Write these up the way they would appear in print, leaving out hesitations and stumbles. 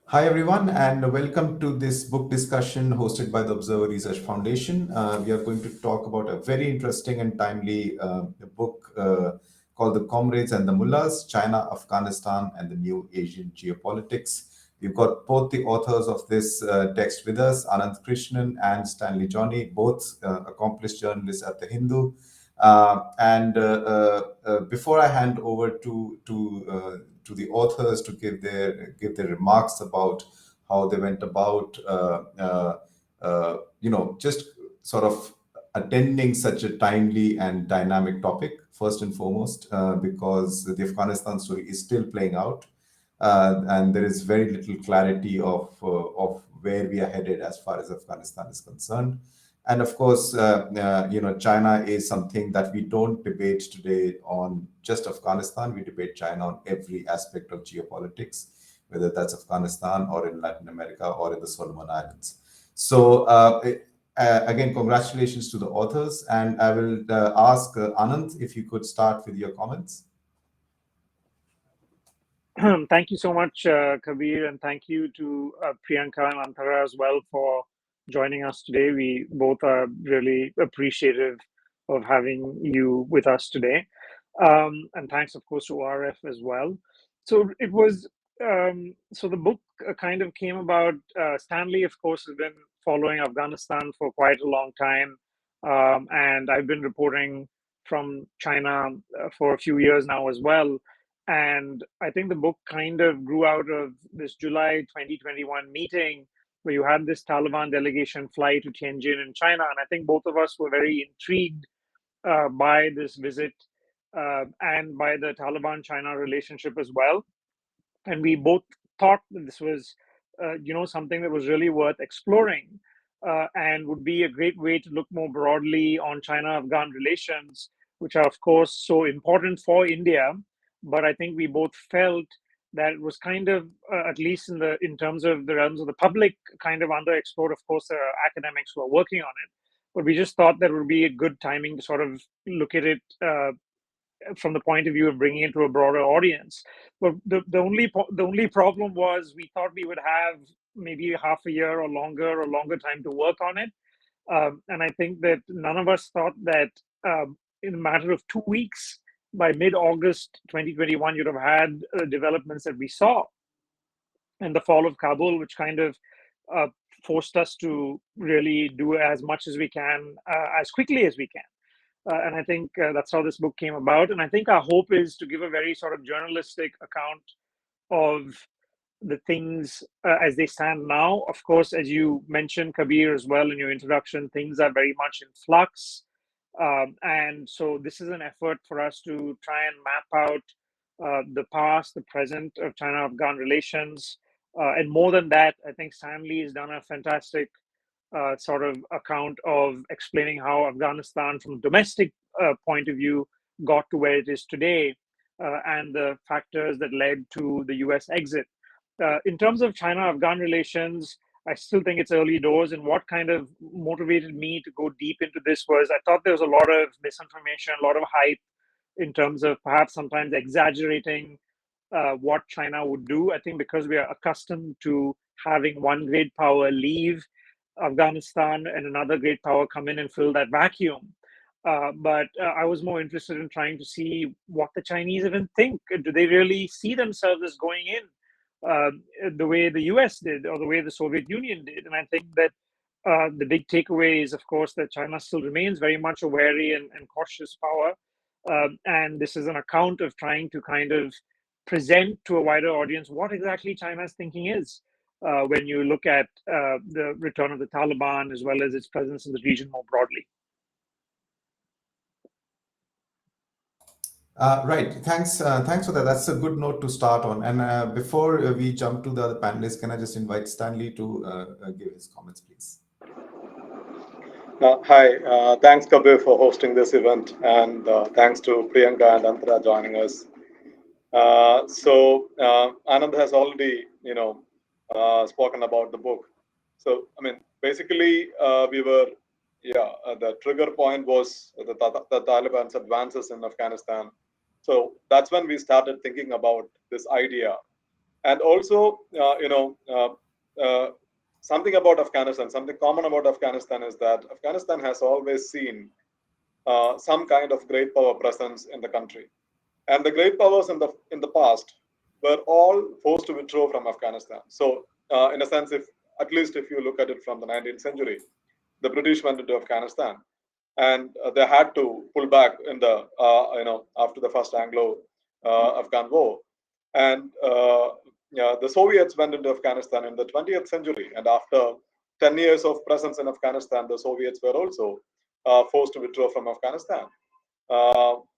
Hi, everyone, and welcome to this book discussion hosted by the Observer Research Foundation. We are going to talk about a very interesting and timely book called The Comrades and the Mullahs, China, Afghanistan, and the New Asian Geopolitics. We've got both the authors of this text with us, Ananth Krishnan and Stanley Johny, both accomplished journalists at The Hindu. Before I hand over to the authors to give their remarks about how they went about just sort of attending such a timely and dynamic topic, first and foremost, because the Afghanistan story is still playing out, and there is very little clarity of where we are headed as far as Afghanistan is concerned. And of course, China is something that we don't debate today on just Afghanistan. We debate China on every aspect of geopolitics, whether that's Afghanistan or in Latin America or in the Solomon Islands. So, again, congratulations to the authors. And I will ask Ananth if you could start with your comments. Thank you so much, Kabir, and thank you to Priyanka and Antara as well for joining us today. We both are really appreciative of having you with us today. And thanks, of course, to RF as well. So it was, so the book kind of came about. Stanley, of course, has been following Afghanistan for quite a long time. And I've been reporting from China for a few years now as well. And I think the book kind of grew out of this July 2021 meeting where you had this Taliban delegation fly to Tianjin in China. And I think both of us were very intrigued by this visit and by the Taliban-China relationship as well. And we both thought that this was, something that was really worth exploring and would be a great way to look more broadly on China-Afghan relations, which are, of course, so important for India. But I think we both felt that it was kind of, at least in terms of the realms of the public, kind of underexplored. Of course, there are academics who are working on it, but we just thought that it would be a good timing to sort of look at it from the point of view of bringing it to a broader audience. But the only problem was we thought we would have maybe half a year or longer time to work on it. And I think that none of us thought that in a matter of 2 weeks, by mid-August 2021, you'd have had developments that we saw, and the fall of Kabul, which kind of forced us to really do as much as we can, as quickly as we can. And I think that's how this book came about. And I think our hope is to give a very sort of journalistic account of the things as they stand now. Of course, as you mentioned, Kabir, as well in your introduction, things are very much in flux. And so this is an effort for us to try and map out the past, the present of China-Afghan relations. And more than that, I think Stanley has done a fantastic sort of account of explaining how Afghanistan, from a domestic point of view, got to where it is today, and the factors that led to the US exit. In terms of China-Afghan relations, I still think it's early doors. And what kind of motivated me to go deep into this was I thought there was a lot of misinformation, a lot of hype in terms of perhaps sometimes exaggerating what China would do. I think because we are accustomed to having one great power leave Afghanistan and another great power come in and fill that vacuum. But I was more interested in trying to see what the Chinese even think. Do they really see themselves as going in the way the US did or the way the Soviet Union did? And I think that the big takeaway is, of course, that China still remains very much a wary and cautious power. And this is an account of trying to kind of present to a wider audience what exactly China's thinking is. When you look at the return of the Taliban as well as its presence in the region more broadly. Right. Thanks for that. That's a good note to start on. And before we jump to the other panelists, can I just invite Stanley to give his comments, please? Hi, thanks Kabir for hosting this event, and thanks to Priyanka and Antara joining us. Ananth has already, spoken about the book. So, I mean, basically, the trigger point was the Taliban's advances in Afghanistan. So that's when we started thinking about this idea And also, something about Afghanistan, something common about Afghanistan is that Afghanistan has always seen some kind of great power presence in the country. And the great powers in the past were all forced to withdraw from Afghanistan. So, in a sense, at least if you look at it from the 19th century, the British went into Afghanistan, and they had to pull back in the after the first Anglo-Afghan War, and the Soviets went into Afghanistan in the 20th century, and after 10 years of presence in Afghanistan, the Soviets were also forced to withdraw from Afghanistan.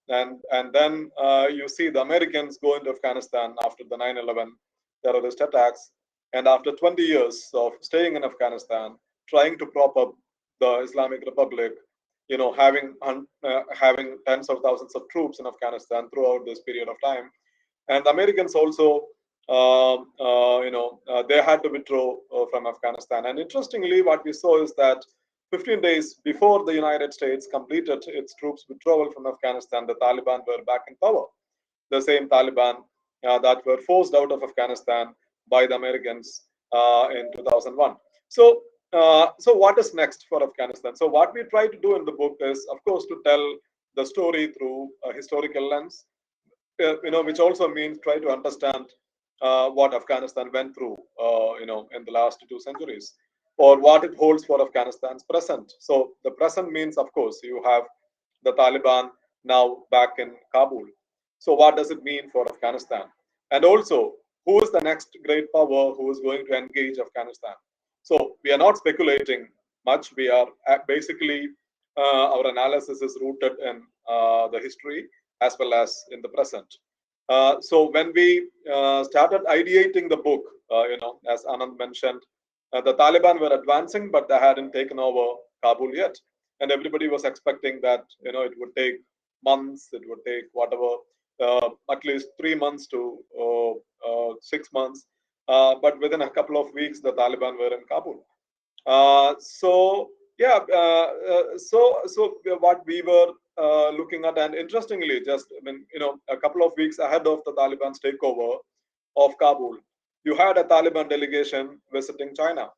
And then you see the Americans go into Afghanistan after the 9/11 terrorist attacks, and after 20 years of staying in Afghanistan, trying to prop up the Islamic Republic, having tens of thousands of troops in Afghanistan throughout this period of time, and the Americans also, they had to withdraw from Afghanistan. And interestingly, what we saw is that 15 days before the United States completed its troops withdrawal from Afghanistan, the Taliban were back in power. The same Taliban that were forced out of Afghanistan by the Americans in 2001. So what is next for Afghanistan? So what we try to do in the book is, of course, to tell the story through a historical lens, which also means try to understand what Afghanistan went through, in the last 2 centuries, or what it holds for Afghanistan's present. So the present means, of course, you have the Taliban now back in Kabul. So what does it mean for Afghanistan? And also, who is the next great power who is going to engage Afghanistan? So we are not speculating much. We are basically, our analysis is rooted in the history as well as in the present. So when we started ideating the book, as Ananth mentioned, the Taliban were advancing, but they hadn't taken over Kabul yet. And everybody was expecting that, it would take months, it would take whatever, at least 3 months to 6 months. But within a couple of weeks, the Taliban were in Kabul. So what we were looking at, and interestingly, just a couple of weeks ahead of the Taliban's takeover of Kabul, you had a Taliban delegation visiting China,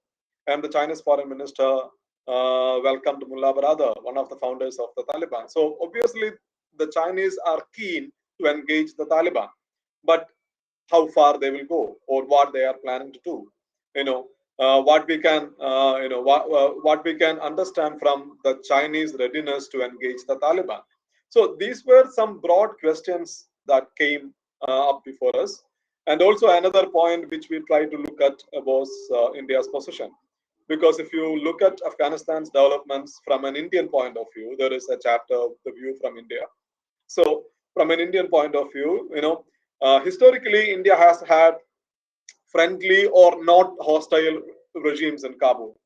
and the Chinese foreign minister welcomed Mullah Baradar, one of the founders of the Taliban. So obviously, the Chinese are keen to engage the Taliban, but how far they will go or what they are planning to do, what we can understand from the Chinese readiness to engage the Taliban. So these were some broad questions that came up before us. And also another point which we tried to look at was India's position. Because if you look at Afghanistan's developments from an Indian point of view, there is a chapter of the view from India. So from an Indian point of view, historically, India has had friendly or not hostile regimes in Kabul.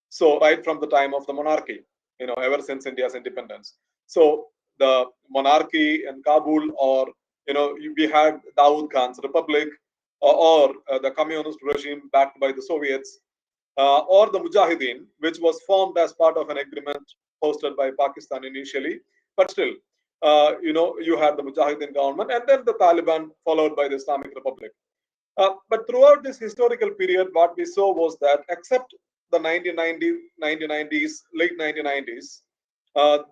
So right from the time of the monarchy, ever since India's independence. So the monarchy in Kabul, or we had Dawood Khan's republic, or the communist regime backed by the Soviets, or the Mujahideen, which was formed as part of an agreement hosted by Pakistan initially, but still, you had the Mujahideen government, and then the Taliban, followed by the Islamic Republic. But throughout this historical period, what we saw was that, except the 1990s, late 1990s,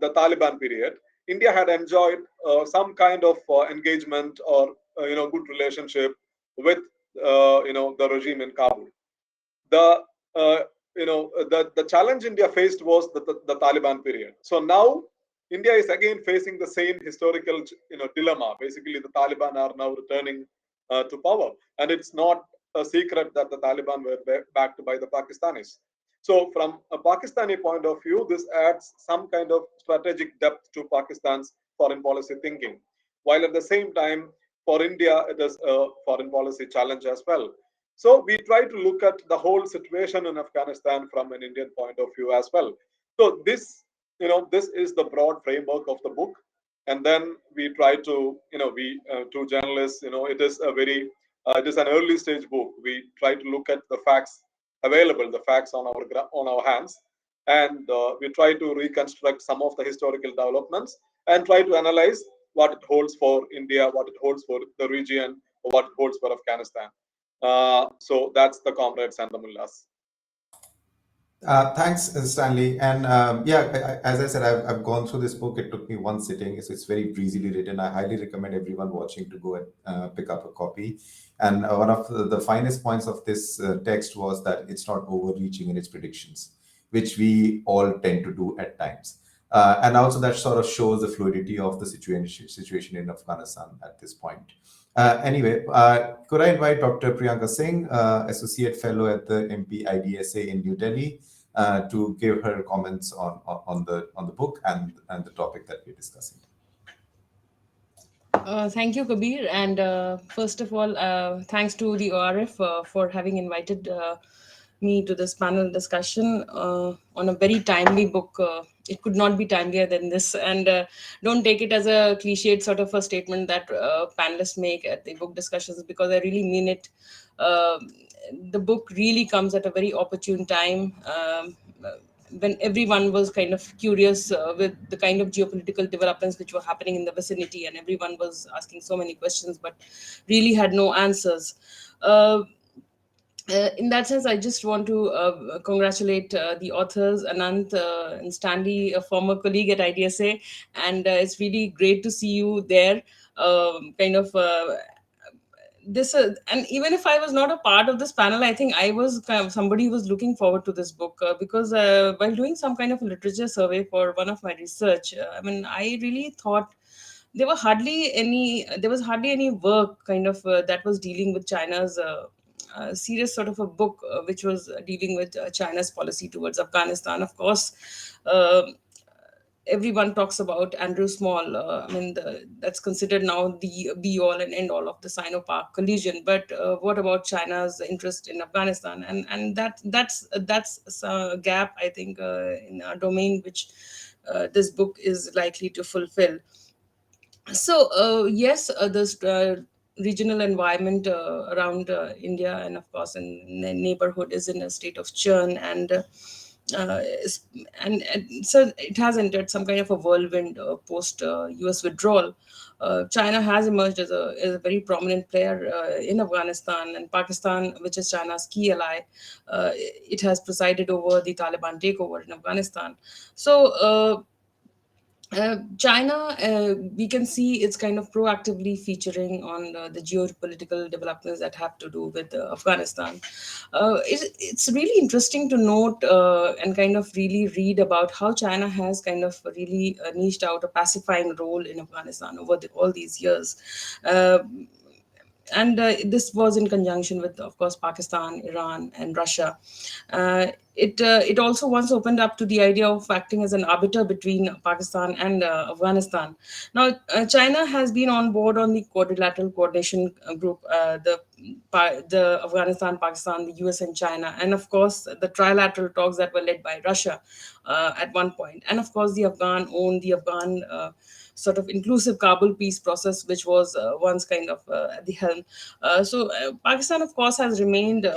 the Taliban period, India had enjoyed some kind of engagement or good relationship with the regime in Kabul. The challenge India faced was the Taliban period. So now India is again facing the same historical dilemma. Basically, the Taliban are now returning to power, and it's not a secret that the Taliban were backed by the Pakistanis. So from a Pakistani point of view, this adds some kind of strategic depth to Pakistan's foreign policy thinking, while at the same time, for India, it is a foreign policy challenge as well. So we try to look at the whole situation in Afghanistan from an Indian point of view as well. So this is the broad framework of the book. And then we try to, to journalists, it is an early stage book. We try to look at the facts available, the facts on our hands, and we try to reconstruct some of the historical developments and try to analyze what it holds for India, what it holds for the region, or what it holds for Afghanistan. So that's the Comrades and the Mullahs. Thanks, Stanley. And as I said, I've gone through this book. It took me one sitting. It's very breezily written. I highly recommend everyone watching to go and pick up a copy. And one of the finest points of this text was that it's not overreaching in its predictions, which we all tend to do at times. And also that sort of shows the fluidity of the situation in Afghanistan at this point. Anyway, could I invite Dr. Priyanka Singh, Associate Fellow at the MP IDSA in New Delhi, to give her comments on the book and the topic that we're discussing. Thank you, Kabir. And first of all, thanks to the ORF for having invited me to this panel discussion on a very timely book. It could not be timelier than this. And don't take it as a cliched sort of a statement that panelists make at the book discussions, because I really mean it. The book really comes at a very opportune time. When everyone was kind of curious with the kind of geopolitical developments which were happening in the vicinity, and everyone was asking so many questions but really had no answers. In that sense, I just want to congratulate the authors, Ananth and Stanley, a former colleague at IDSA, and it's really great to see you there. Kind of this and even if I was not a part of this panel, I think I was kind of somebody who was looking forward to this book, because while doing some kind of a literature survey for one of my research, I really thought there was hardly any work kind of that was dealing with China's serious sort of a book which was dealing with China's policy towards Afghanistan. Of course, everyone talks about Andrew Small. That's considered now the be all and end all of the Sino-Pak collision. But what about China's interest in Afghanistan? And that's a gap, I think, in our domain, which this book is likely to fulfill. So yes, this regional environment around India, and of course in the neighborhood, is in a state of churn, uh, and so it has entered some kind of a whirlwind post US withdrawal. China has emerged as a very prominent player in Afghanistan, and Pakistan, which is China's key ally. It has presided over the Taliban takeover in Afghanistan. So China, we can see it's kind of proactively featuring on the geopolitical developments that have to do with Afghanistan. It's really interesting to note and kind of really read about how China has kind of really niched out a pacifying role in Afghanistan over all these years. And this was in conjunction with, of course, Pakistan, Iran, and Russia. It also once opened up to the idea of acting as an arbiter between Pakistan and Afghanistan. Now, China has been on board on the quadrilateral coordination group, the Afghanistan, Pakistan, the US, and China, and of course the trilateral talks that were led by Russia at one point, and of course the Afghan sort of inclusive Kabul peace process, which was once kind of at the helm. So Pakistan, of course, has remained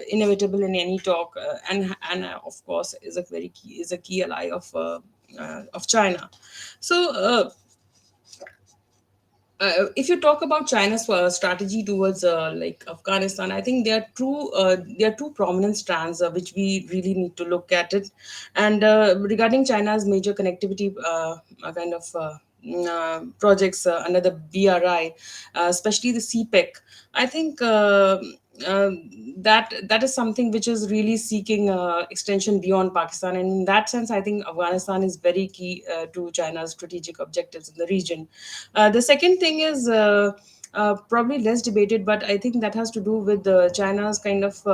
inevitable in any talk, and of course is a key ally of China. So. If you talk about China's strategy towards like Afghanistan, I think there are two prominent strands which we really need to look at it. And regarding China's major connectivity kind of projects under the BRI, especially the CPEC, I think that is something which is really seeking extension beyond Pakistan, and in that sense, I think Afghanistan is very key to China's strategic objectives in the region. The second thing is probably less debated, but I think that has to do with China's kind of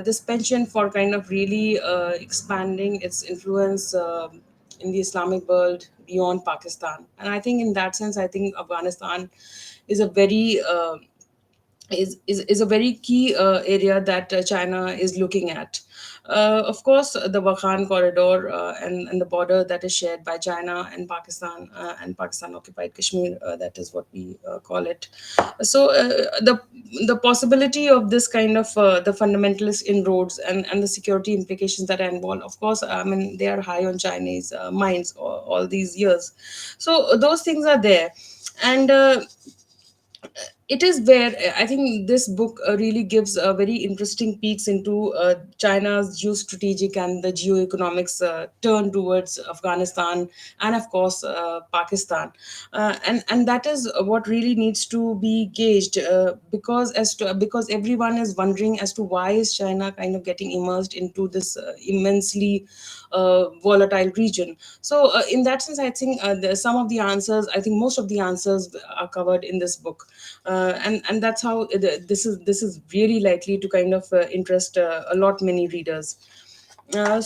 this penchant for kind of really expanding its influence in the Islamic world beyond Pakistan. And I think in that sense, I think Afghanistan is a very is a very key area that China is looking at. Of course, the Wakhan corridor and the border that is shared by China and Pakistan occupied Kashmir, that is what we call it. So the possibility of this kind of the fundamentalist inroads and the security implications that are involved, of course, they are high on Chinese minds all these years. So those things are there. And it is where I think this book really gives a very interesting peeks into China's geostrategic and the geoeconomics turn towards Afghanistan and, of course, Pakistan, and that is what really needs to be gauged, because everyone is wondering as to why is China kind of getting immersed into this immensely volatile region. So, in that sense, I think some of the answers, I think most of the answers are covered in this book, and that's how this is really likely to kind of interest a lot many readers. The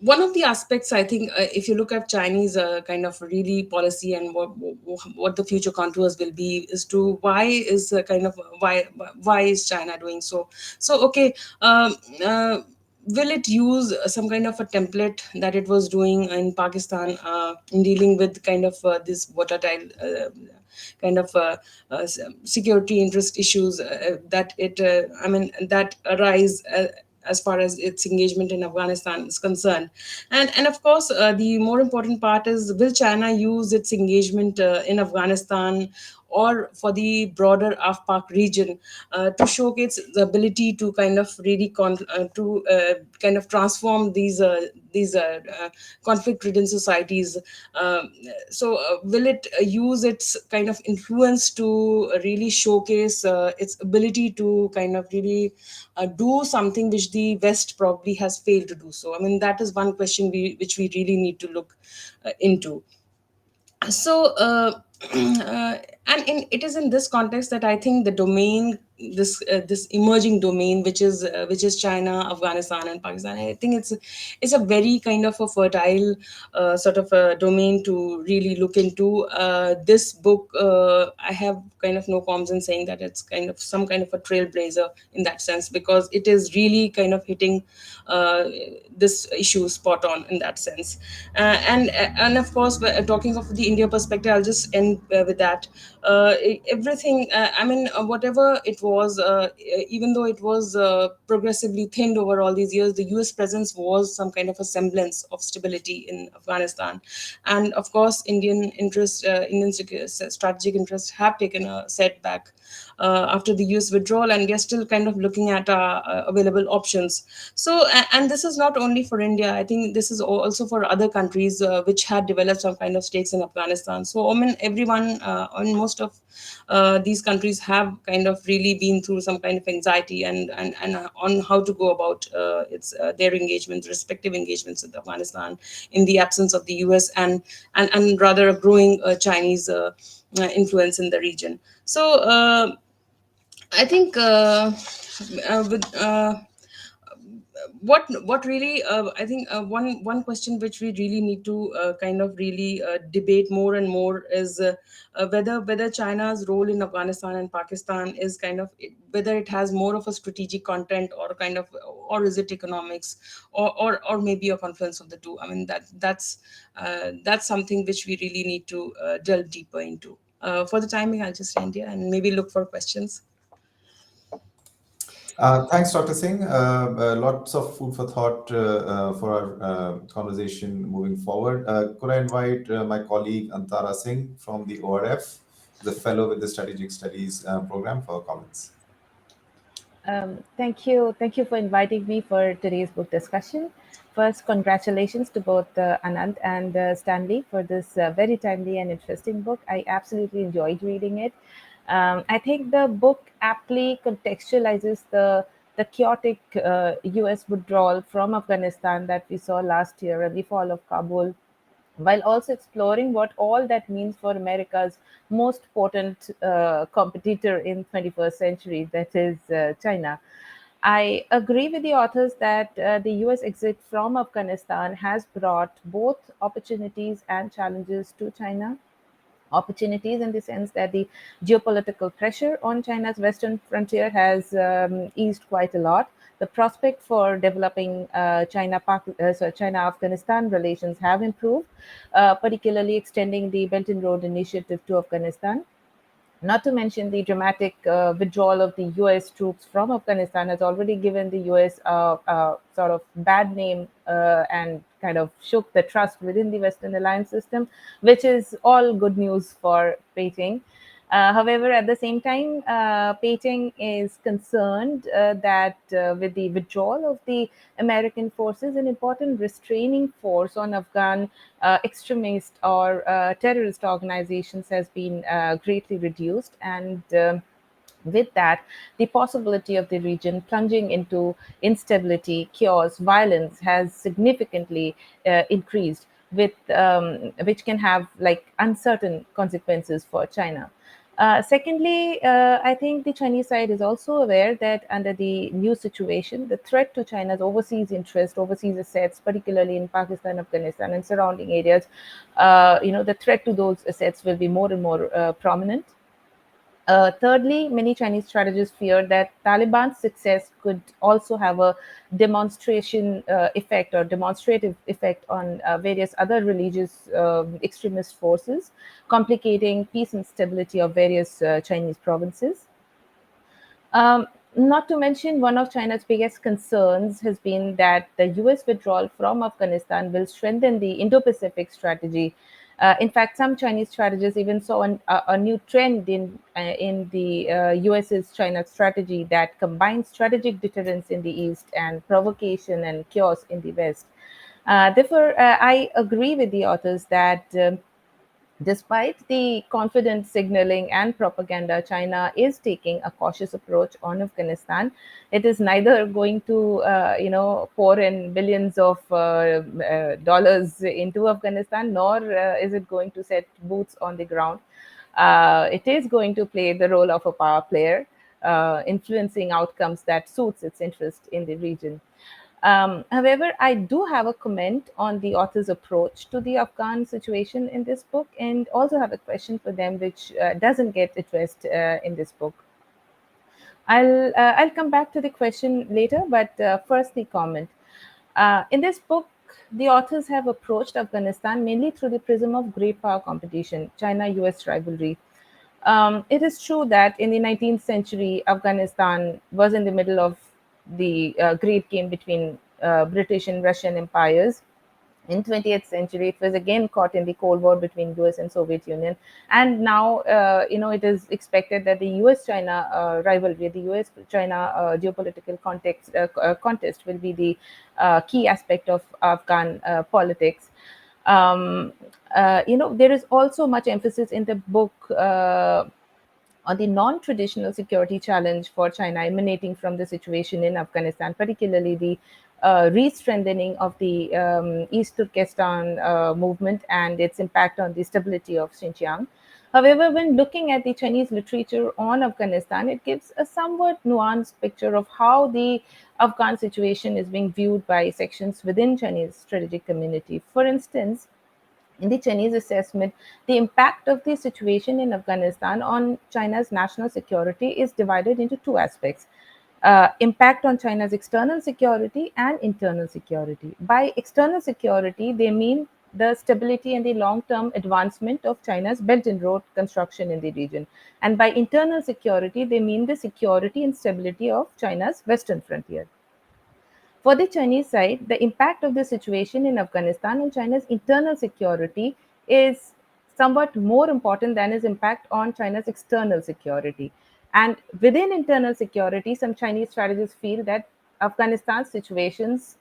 one of the aspects, I think, if you look at Chinese kind of really policy and what the future contours will be, is to why is kind of why is China doing so? So okay, will it use some kind of a template that it was doing in Pakistan in dealing with kind of this volatile kind of security interest issues that it I mean that arise as far as its engagement in Afghanistan is concerned. And of course, the more important part is, will China use its engagement in Afghanistan or for the broader AFPAC region to showcase the ability to kind of really kind of transform these conflict-ridden societies. Will it use its kind of influence to really showcase its ability to kind of really do something which the West probably has failed to do? So, I mean, that is one question which we really need to look into. So it is in this context that I think the domain, this emerging domain, which is China, Afghanistan, and Pakistan, I think it's a very kind of a fertile sort of a domain to really look into. This book, I have kind of no qualms in saying that it's kind of some kind of a trailblazer in that sense, because it is really kind of hitting this issue spot on in that sense. And of course, talking of the India perspective, I'll just end with that. Everything, I mean, whatever it was, even though it was progressively thinned over all these years, the US presence was some kind of a semblance of stability in Afghanistan. And of course, Indian strategic interests have taken a setback after the US withdrawal, and we are still kind of looking at available options. So, and this is not only for India. I think this is also for other countries which had developed some kind of stakes in Afghanistan. So, I mean, everyone, and most of these countries have kind of really been through some kind of anxiety and on how to go about their engagements, respective engagements with Afghanistan, in the absence of the US and rather a growing Chinese influence in the region. So, I think with what really I think one question which we really need to kind of really debate more and more is whether China's role in Afghanistan and Pakistan is kind of, whether it has more of a strategic content or kind of, or is it economics, or maybe a confluence of the two. I mean, that's something which we really need to delve deeper into. For the timing, I'll just end here and maybe look for questions. Thanks, Dr. Singh. Lots of food for thought for our conversation moving forward. Could I invite my colleague Antara Singh from the ORF, the fellow with the Strategic Studies program, for comments? Thank you. Thank you for inviting me for today's book discussion. First, congratulations to both Ananth and Stanley for this very timely and interesting book. I absolutely enjoyed reading it. I think the book aptly contextualizes the chaotic US withdrawal from Afghanistan that we saw last year and the fall of Kabul, while also exploring what all that means for America's most potent competitor in 21st century, that is China. I agree with the authors that the US exit from Afghanistan has brought both opportunities and challenges to China. Opportunities in the sense that the geopolitical pressure on China's western frontier has eased quite a lot. The prospect for developing China-Afghanistan relations have improved, particularly extending the Belt and Road Initiative to Afghanistan. Not to mention the dramatic withdrawal of the US troops from Afghanistan has already given the US sort of bad name and kind of shook the trust within the Western alliance system, which is all good news for Beijing. However, at the same time, Beijing is concerned that with the withdrawal of the American forces, an important restraining force on Afghan extremist or terrorist organizations has been greatly reduced. And with that, the possibility of the region plunging into instability, chaos, violence has significantly increased, with which can have like uncertain consequences for China. Secondly, I think the Chinese side is also aware that under the new situation, the threat to China's overseas interest, overseas assets, particularly in Pakistan, Afghanistan, and surrounding areas, the threat to those assets will be more and more prominent. Thirdly, many Chinese strategists fear that Taliban's success could also have a demonstration effect or demonstrative effect on various other religious extremist forces, complicating peace and stability of various Chinese provinces. Um, Not to mention, one of China's biggest concerns has been that the US withdrawal from Afghanistan will strengthen the Indo Pacific strategy. In fact, some Chinese strategists even saw a new trend in the US's China strategy that combines strategic deterrence in the East and provocation and chaos in the West. Therefore, I agree with the authors that despite the confident signaling and propaganda, China is taking a cautious approach on Afghanistan. It is neither going to, pour in billions of dollars into Afghanistan, nor is it going to set boots on the ground. It is going to play the role of a power player, influencing outcomes that suits its interest in the region. However, I do have a comment on the author's approach to the Afghan situation in this book, and also have a question for them which doesn't get addressed in this book. I'll come back to the question later, but first the comment. In this book, the authors have approached Afghanistan mainly through the prism of great power competition, China-US rivalry. It is true that in the 19th century, Afghanistan was in the middle of the great game between British and Russian empires. In 20th century, it was again caught in the Cold War between US and Soviet Union. And now, it is expected that the US-China rivalry, the US-China geopolitical contest will be the key aspect of Afghan politics. There is also much emphasis in the book on the non-traditional security challenge for China emanating from the situation in Afghanistan, particularly the re-strengthening of the East Turkestan movement and its impact on the stability of Xinjiang. However, when looking at the Chinese literature on Afghanistan, it gives a somewhat nuanced picture of how the Afghan situation is being viewed by sections within Chinese strategic community. For instance, in the Chinese assessment, the impact of the situation in Afghanistan on China's national security is divided into two aspects. Impact on China's external security and internal security. By external security, they mean the stability and the long-term advancement of China's Belt and Road construction in the region. And by internal security, they mean the security and stability of China's western frontier. For the Chinese side, the impact of the situation in Afghanistan on China's internal security is somewhat more important than its impact on China's external security. And within internal security, some Chinese strategists feel that Afghanistan's situation's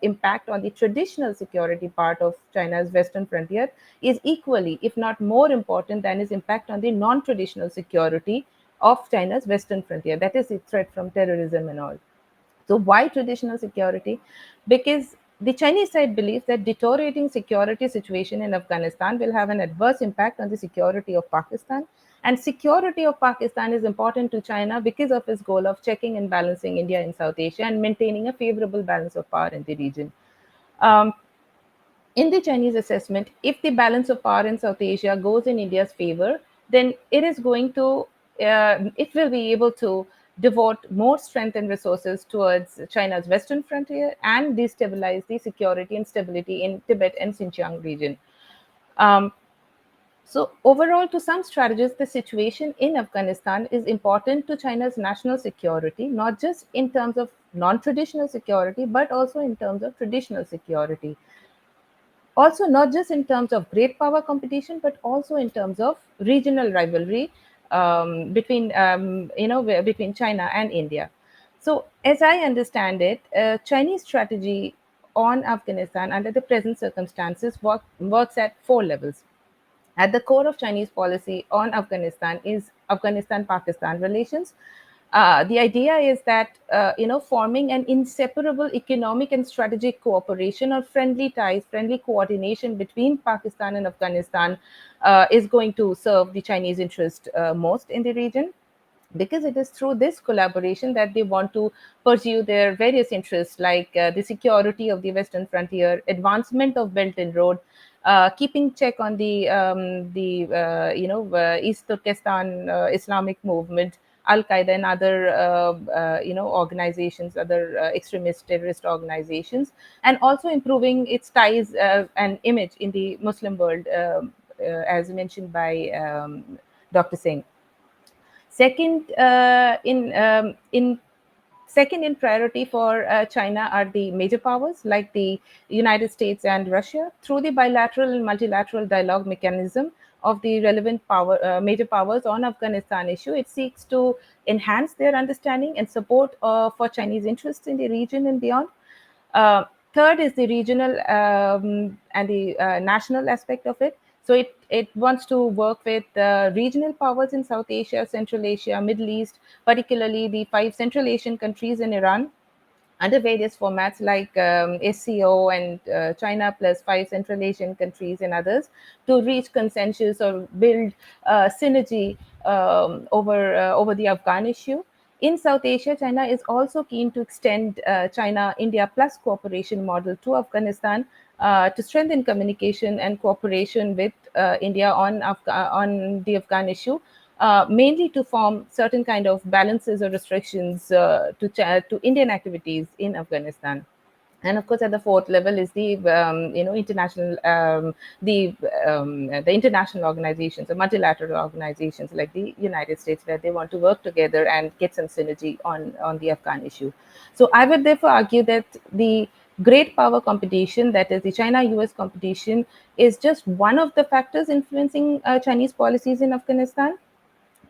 impact on the traditional security part of China's western frontier is equally, if not more important than its impact on the non-traditional security of China's western frontier. That is the threat from terrorism and all. So why traditional security? Because the Chinese side believes that deteriorating security situation in Afghanistan will have an adverse impact on the security of Pakistan. And security of Pakistan is important to China because of its goal of checking and balancing India in South Asia and maintaining a favorable balance of power in the region. In the Chinese assessment, if the balance of power in South Asia goes in India's favor, then it will be able to devote more strength and resources towards China's western frontier and destabilize the security and stability in Tibet and Xinjiang region. Um, So overall, to some strategists, the situation in Afghanistan is important to China's national security, not just in terms of non-traditional security, but also in terms of traditional security. Also, not just in terms of great power competition, but also in terms of regional rivalry between between China and India. So, as I understand it, Chinese strategy on Afghanistan under the present circumstances works at 4 levels. At the core of Chinese policy on Afghanistan is Afghanistan-Pakistan relations. The idea is that forming an inseparable economic and strategic cooperation or friendly ties, friendly coordination between Pakistan and Afghanistan is going to serve the Chinese interest most in the region, because it is through this collaboration that they want to pursue their various interests, like the security of the western frontier, advancement of Belt and Road, keeping check on the East Turkestan Islamic movement, Al Qaeda, and other organizations, other extremist terrorist organizations, and also improving its ties and image in the Muslim world, as mentioned by Dr. Singh. Second, in priority for China are the major powers like the United States and Russia, through the bilateral and multilateral dialogue mechanism of the relevant major powers on Afghanistan issue. It seeks to enhance their understanding and support for Chinese interests in the region and beyond. Uh, Third is the regional and the national aspect of it. So it wants to work with regional powers in South Asia, Central Asia, Middle East, particularly the 5 Central Asian countries in Iran, under various formats like SCO and China plus 5 Central Asian countries and others, to reach consensus or build synergy over the Afghan issue. In South Asia, China is also keen to extend China-India plus cooperation model to Afghanistan to strengthen communication and cooperation with India on the Afghan issue, mainly to form certain kind of balances or restrictions to Indian activities in Afghanistan. And of course, at the 4th level is the international the international organizations, the multilateral organizations like the United States, where they want to work together and get some synergy on the Afghan issue. So I would therefore argue that the great power competition, that is the China-US competition, is just one of the factors influencing Chinese policies in Afghanistan.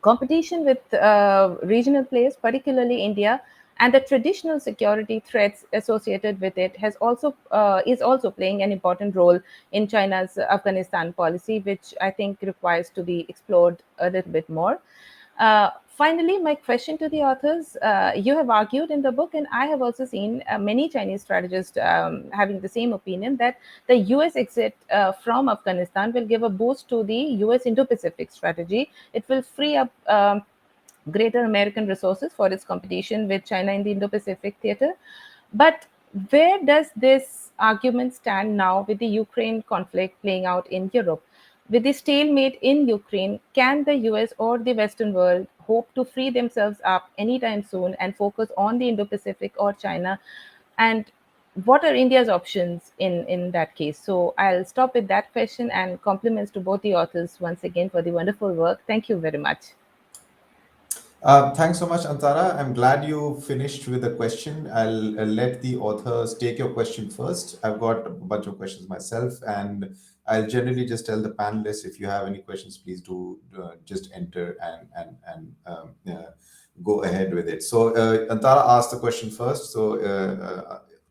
Competition with regional players, particularly India, and the traditional security threats associated with it is also playing an important role in China's Afghanistan policy, which I think requires to be explored a little bit more. Finally, my question to the authors: you have argued in the book, and I have also seen many Chinese strategists having the same opinion, that the US exit from Afghanistan will give a boost to the US Indo-Pacific strategy. It will free up greater American resources for its competition with China in the Indo-Pacific theater. But where does this argument stand now with the Ukraine conflict playing out in Europe? With the stalemate in Ukraine, can the US or the Western world hope to free themselves up anytime soon and focus on the Indo-Pacific or China? And what are India's options in that case? So I'll stop with that question, and compliments to both the authors once again for the wonderful work. Thank you very much. Thanks so much, Antara. I'm glad you finished with the question. I'll let the authors take your question first. I've got a bunch of questions myself, and I'll generally just tell the panelists, if you have any questions, please do just enter and go ahead with it. So Antara asked the question first. So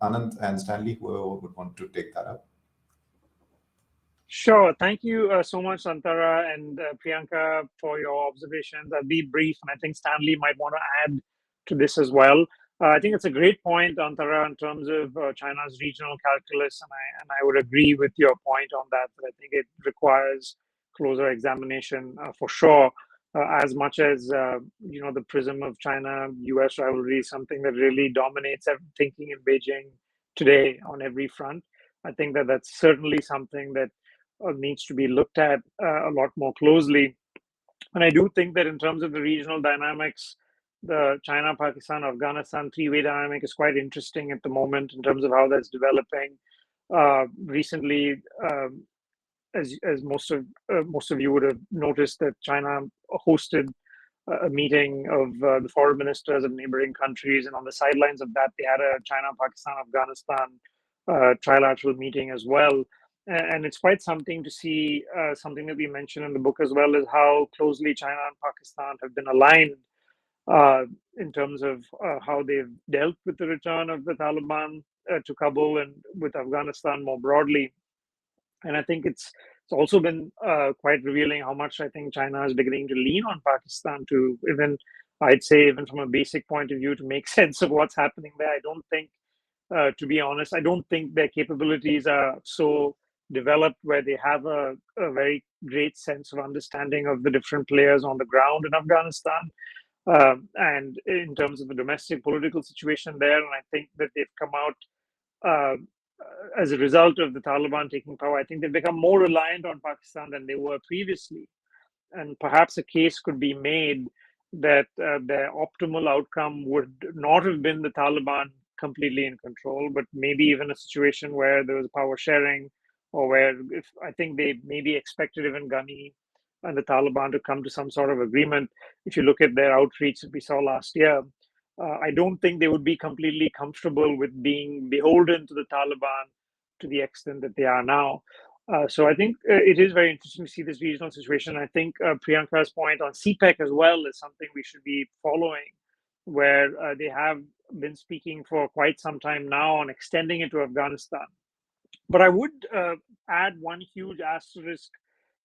Ananth and Stanley, whoever would want to take that up. Sure. Thank you so much, Santara and Priyanka, for your observations. I'll be brief, and I think Stanley might want to add to this as well. I think it's a great point, Antara, in terms of China's regional calculus, and I would agree with your point on that. But I think it requires closer examination for sure. As much as the prism of China-US rivalry is something that really dominates thinking in Beijing today on every front. I think that that's certainly something that needs to be looked at a lot more closely. And I do think that in terms of the regional dynamics, the China, Pakistan, Afghanistan three-way dynamic is quite interesting at the moment in terms of how that's developing. Recently, as most of you would have noticed, that China hosted a meeting of the foreign ministers of neighboring countries, and on the sidelines of that, they had a China, Pakistan, Afghanistan trilateral meeting as well. And it's quite something to see. Something that we mentioned in the book as well is how closely China and Pakistan have been aligned in terms of how they've dealt with the return of the Taliban to Kabul and with Afghanistan more broadly. And I think it's also been quite revealing how much I think China is beginning to lean on Pakistan to even, I'd say, even from a basic point of view, to make sense of what's happening there. I don't think, to be honest, I don't think their capabilities are so developed where they have a very great sense of understanding of the different players on the ground in Afghanistan. And in terms of the domestic political situation there, and I think that they've come out as a result of the Taliban taking power, I think they've become more reliant on Pakistan than they were previously. And perhaps a case could be made that their optimal outcome would not have been the Taliban completely in control, but maybe even a situation where there was power sharing, or where I think they maybe expected even Ghani and the Taliban to come to some sort of agreement. If you look at their outreach that we saw last year, I don't think they would be completely comfortable with being beholden to the Taliban to the extent that they are now. So I think it is very interesting to see this regional situation. I think Priyanka's point on CPEC as well is something we should be following, where they have been speaking for quite some time now on extending it to Afghanistan. But I would add one huge asterisk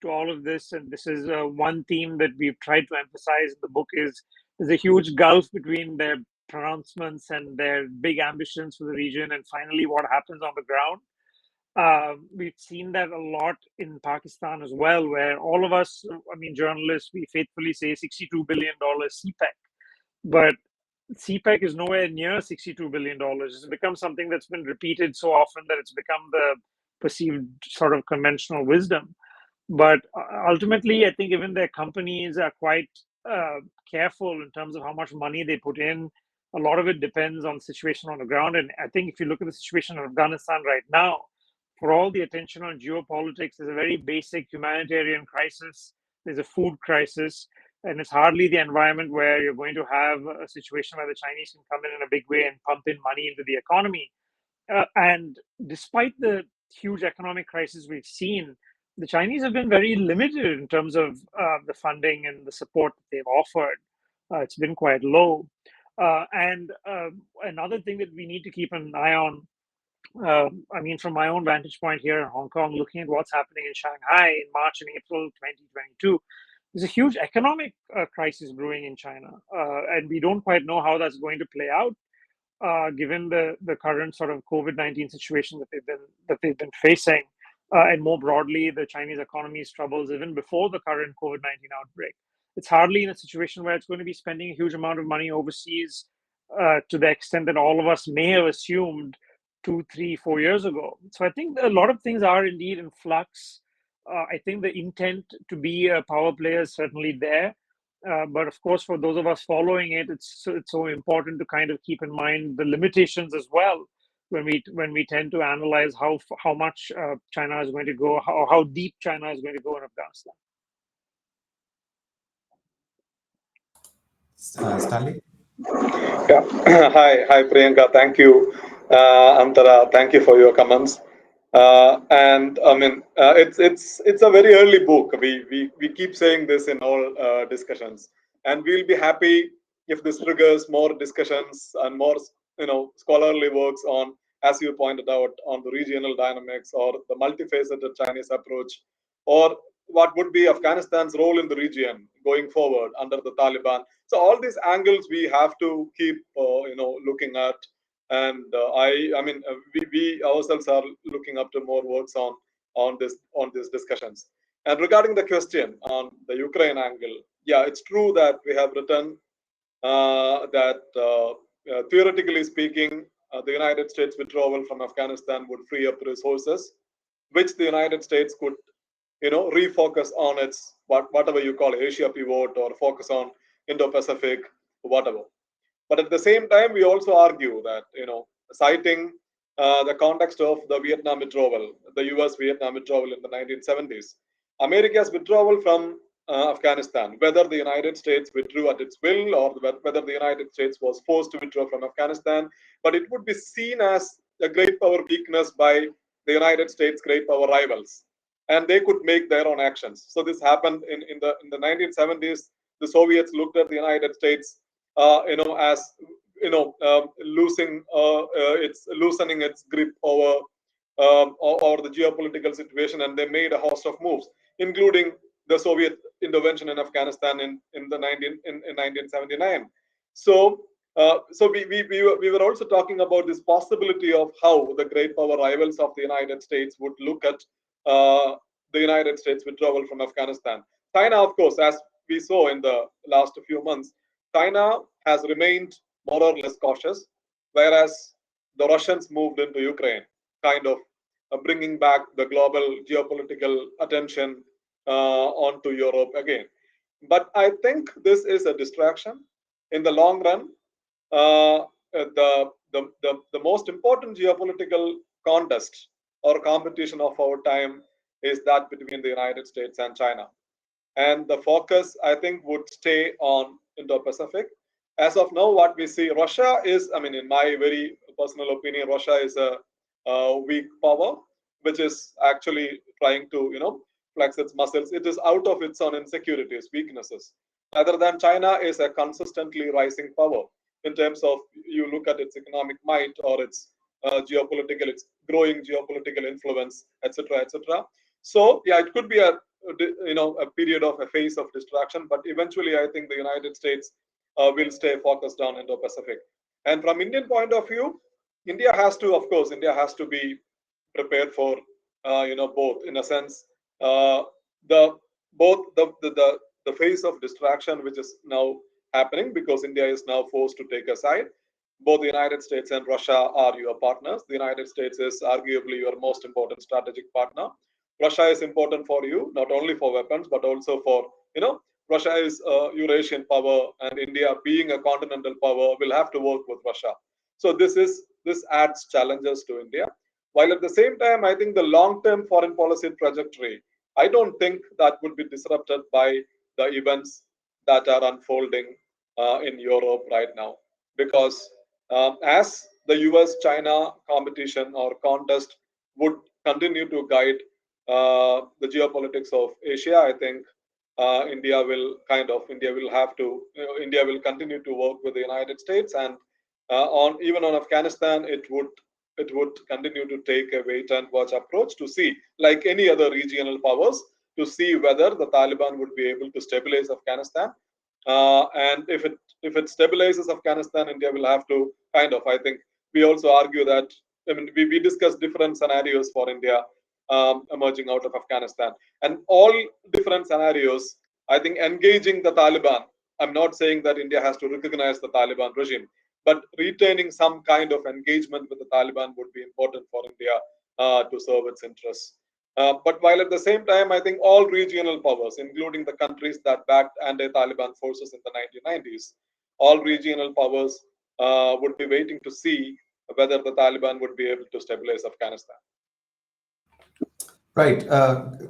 to all of this, and this is one theme that we've tried to emphasize in the book, is there's a huge gulf between their pronouncements and their big ambitions for the region and finally what happens on the ground. We've seen that a lot in Pakistan as well, where all of us, I mean, journalists, we faithfully say $62 billion CPEC, but CPEC is nowhere near $62 billion. It's become something that's been repeated so often that it's become the perceived sort of conventional wisdom. But ultimately, I think even their companies are quite careful in terms of how much money they put in. A lot of it depends on the situation on the ground. And I think if you look at the situation in Afghanistan right now, for all the attention on geopolitics, there's a very basic humanitarian crisis. There's a food crisis. And it's hardly the environment where you're going to have a situation where the Chinese can come in a big way and pump in money into the economy. And despite the huge economic crisis we've seen, the Chinese have been very limited in terms of the funding and the support that they've offered. It's been quite low. And another thing that we need to keep an eye on, I mean, from my own vantage point here in Hong Kong, looking at what's happening in Shanghai in March and April 2022, there's a huge economic crisis brewing in China, and we don't quite know how that's going to play out, given the current sort of COVID-19 situation that they've been facing, and more broadly the Chinese economy's troubles even before the current COVID-19 outbreak. It's hardly in a situation where it's going to be spending a huge amount of money overseas to the extent that all of us may have assumed 2, 3, 4 years ago. So I think a lot of things are indeed in flux. I think the intent to be a power player is certainly there. But of course, for those of us following it, it's so important to kind of keep in mind the limitations as well when we tend to analyze how much China is going to go, how deep China is going to go in Afghanistan. Stanley? Yeah. Hi, Priyanka. Thank you. Antara, thank you for your comments. And I mean, it's a very early book. We keep saying this in all discussions, and we'll be happy if this triggers more discussions and more scholarly works on, as you pointed out, on the regional dynamics or the multifaceted Chinese approach, or what would be Afghanistan's role in the region going forward under the Taliban. So all these angles we have to keep looking at. And I mean, we ourselves are looking up to more works on these discussions. And regarding the question on the Ukraine angle, yeah, it's true that we have written that theoretically speaking, the United States withdrawal from Afghanistan would free up resources, which the United States could, refocus on its whatever you call Asia pivot, or focus on Indo-Pacific, whatever. But at the same time, we also argue that, citing the context of the Vietnam withdrawal, the US Vietnam withdrawal in the 1970s. America's withdrawal from Afghanistan, whether the United States withdrew at its will or whether the United States was forced to withdraw from Afghanistan, but it would be seen as a great power weakness by the United States' great power rivals, and they could make their own actions. So this happened in the 1970s. The Soviets looked at the United States, as loosening its grip over or the geopolitical situation, and they made a host of moves, including the Soviet intervention in Afghanistan in 1979. So we were also talking about this possibility of how the great power rivals of the United States would look at the United States withdrawal from Afghanistan. China, of course, as we saw in the last few months, China has remained more or less cautious, whereas the Russians moved into Ukraine, kind of bringing back the global geopolitical attention onto Europe again. But I think this is a distraction. In the long run, the most important geopolitical contest or competition of our time is that between the United States and China. And the focus, I think, would stay on Indo-Pacific. As of now, what we see, Russia is, I mean, in my very personal opinion, Russia is a weak power, which is actually trying to, flex its muscles. It is out of its own insecurities, weaknesses. Rather than China is a consistently rising power in terms of, you look at its economic might or its geopolitical, its growing geopolitical influence, etc., etc. So yeah, it could be a period of a phase of distraction, but eventually I think the United States will stay focused on Indo-Pacific. And from Indian point of view, India has to be prepared for both, in a sense, the phase of distraction which is now happening because India is now forced to take a side. Both the United States and Russia are your partners. The United States is arguably your most important strategic partner. Russia is important for you, not only for weapons, but also for, Russia is a Eurasian power, and India, being a continental power, will have to work with Russia. So this adds challenges to India. While at the same time, I think the long-term foreign policy trajectory, I don't think that would be disrupted by the events that are unfolding in Europe right now. Because as the US-China competition or contest would continue to guide the geopolitics of Asia, I think India will continue to work with the United States, and even on Afghanistan, it would continue to take a wait and watch approach to see, like any other regional powers, to see whether the Taliban would be able to stabilize Afghanistan. And if it stabilizes Afghanistan, India will have to I think we also argue that, we discuss different scenarios for India emerging out of Afghanistan, and all different scenarios, I think engaging the Taliban, I'm not saying that India has to recognize the Taliban regime, but retaining some kind of engagement with the Taliban would be important for India to serve its interests. But while at the same time, I think all regional powers, including the countries that backed anti-Taliban forces in the 1990s, all regional powers would be waiting to see whether the Taliban would be able to stabilize Afghanistan. Right.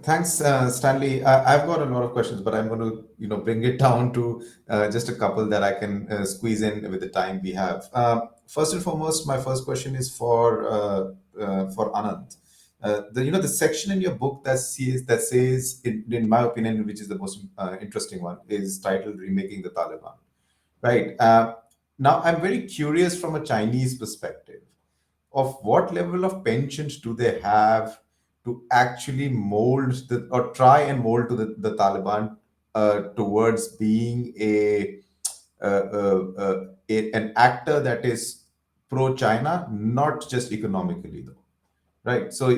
Thanks, Stanley. I've got a lot of questions, but I'm going to, bring it down to just a couple that I can squeeze in with the time we have. First and foremost, my first question is for Ananth. The section in your book that says, in my opinion, which is the most interesting one, is titled "Remaking the Taliban." Right. Now, I'm very curious from a Chinese perspective of what level of penchant do they have to actually mold or try and mold to the Taliban towards being an actor that is pro-China, not just economically though. Right. So,